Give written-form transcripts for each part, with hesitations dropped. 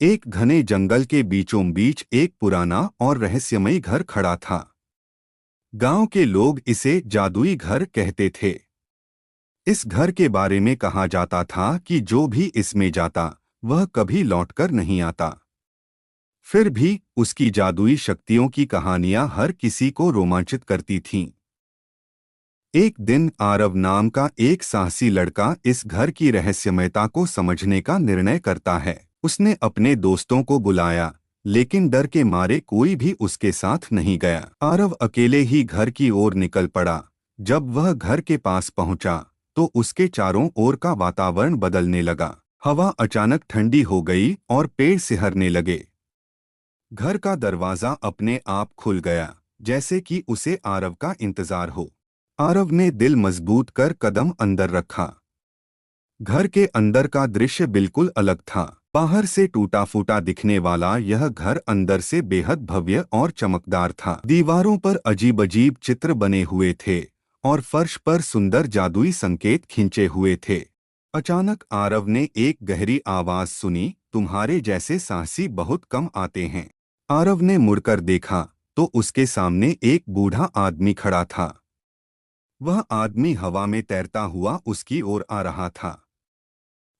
एक घने जंगल के बीचों बीच एक पुराना और रहस्यमयी घर खड़ा था। गांव के लोग इसे जादुई घर कहते थे। इस घर के बारे में कहा जाता था कि जो भी इसमें जाता वह कभी लौटकर नहीं आता। फिर भी उसकी जादुई शक्तियों की कहानियां हर किसी को रोमांचित करती थीं। एक दिन आरव नाम का एक साहसी लड़का इस घर की रहस्यमयता को समझने का निर्णय करता है। उसने अपने दोस्तों को बुलाया, लेकिन डर के मारे कोई भी उसके साथ नहीं गया। आरव अकेले ही घर की ओर निकल पड़ा। जब वह घर के पास पहुंचा, तो उसके चारों ओर का वातावरण बदलने लगा। हवा अचानक ठंडी हो गई और पेड़ सिहरने लगे। घर का दरवाजा अपने आप खुल गया, जैसे कि उसे आरव का इंतजार हो। आरव ने दिल मजबूत कर कदम अंदर रखा। घर के अंदर का दृश्य बिल्कुल अलग था। बाहर से टूटा फूटा दिखने वाला यह घर अंदर से बेहद भव्य और चमकदार था। दीवारों पर अजीब अजीब चित्र बने हुए थे और फर्श पर सुंदर जादुई संकेत खिंचे हुए थे। अचानक आरव ने एक गहरी आवाज सुनी, तुम्हारे जैसे साहसी बहुत कम आते हैं। आरव ने मुड़कर देखा तो उसके सामने एक बूढ़ा आदमी खड़ा था। वह आदमी हवा में तैरता हुआ उसकी ओर आ रहा था।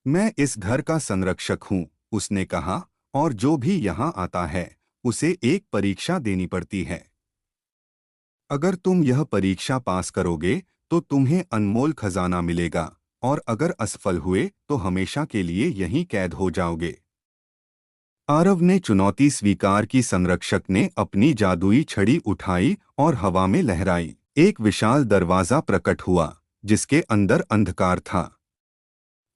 मैं इस घर का संरक्षक हूँ, उसने कहा, और जो भी यहाँ आता है उसे एक परीक्षा देनी पड़ती है। अगर तुम यह परीक्षा पास करोगे तो तुम्हें अनमोल खजाना मिलेगा, और अगर असफल हुए तो हमेशा के लिए यहीं कैद हो जाओगे। आरव ने चुनौती स्वीकार की। संरक्षक ने अपनी जादुई छड़ी उठाई और हवा में लहराई। एक विशाल दरवाजा प्रकट हुआ, जिसके अंदर अंधकार था।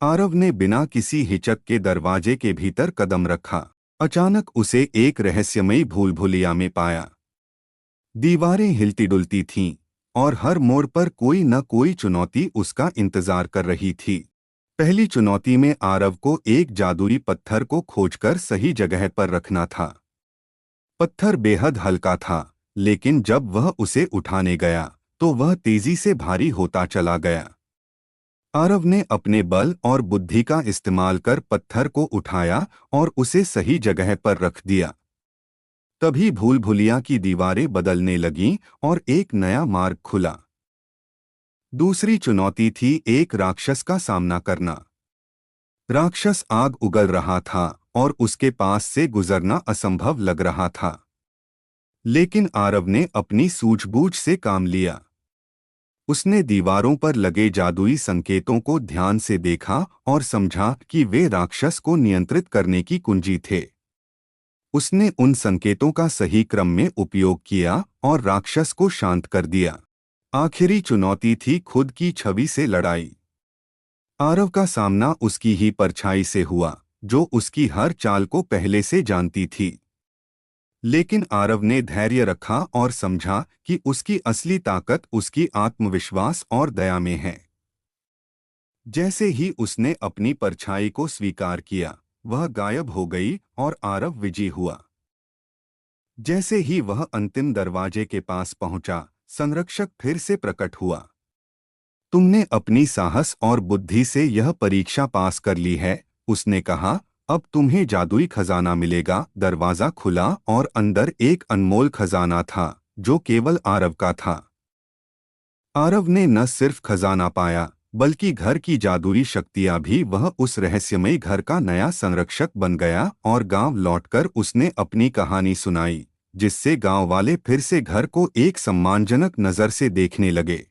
आरव ने बिना किसी हिचक के दरवाजे के भीतर कदम रखा। अचानक उसे एक रहस्यमयी भूलभुलैया में पाया। दीवारें हिलती डुलती थीं और हर मोड़ पर कोई न कोई चुनौती उसका इंतजार कर रही थी। पहली चुनौती में आरव को एक जादुई पत्थर को खोजकर सही जगह पर रखना था। पत्थर बेहद हल्का था, लेकिन जब वह उसे उठाने गया तो वह तेजी से भारी होता चला गया। आरव ने अपने बल और बुद्धि का इस्तेमाल कर पत्थर को उठाया और उसे सही जगह पर रख दिया। तभी भूलभुलैया की दीवारें बदलने लगीं और एक नया मार्ग खुला। दूसरी चुनौती थी एक राक्षस का सामना करना। राक्षस आग उगल रहा था और उसके पास से गुजरना असंभव लग रहा था। लेकिन आरव ने अपनी सूझबूझ से काम लिया। उसने दीवारों पर लगे जादुई संकेतों को ध्यान से देखा और समझा कि वे राक्षस को नियंत्रित करने की कुंजी थे। उसने उन संकेतों का सही क्रम में उपयोग किया और राक्षस को शांत कर दिया। आखिरी चुनौती थी खुद की छवि से लड़ाई। आरव का सामना उसकी ही परछाई से हुआ, जो उसकी हर चाल को पहले से जानती थी। लेकिन आरव ने धैर्य रखा और समझा कि उसकी असली ताकत उसकी आत्मविश्वास और दया में है। जैसे ही उसने अपनी परछाई को स्वीकार किया, वह गायब हो गई और आरव विजयी हुआ। जैसे ही वह अंतिम दरवाजे के पास पहुंचा, संरक्षक फिर से प्रकट हुआ। तुमने अपनी साहस और बुद्धि से यह परीक्षा पास कर ली है, उसने कहा। अब तुम्हें जादुई खजाना मिलेगा। दरवाजा खुला और अंदर एक अनमोल खजाना था, जो केवल आरव का था। आरव ने न सिर्फ खजाना पाया, बल्कि घर की जादुई शक्तियां भी। वह उस रहस्यमयी घर का नया संरक्षक बन गया और गांव लौटकर उसने अपनी कहानी सुनाई, जिससे गांव वाले फिर से घर को एक सम्मानजनक नजर से देखने लगे।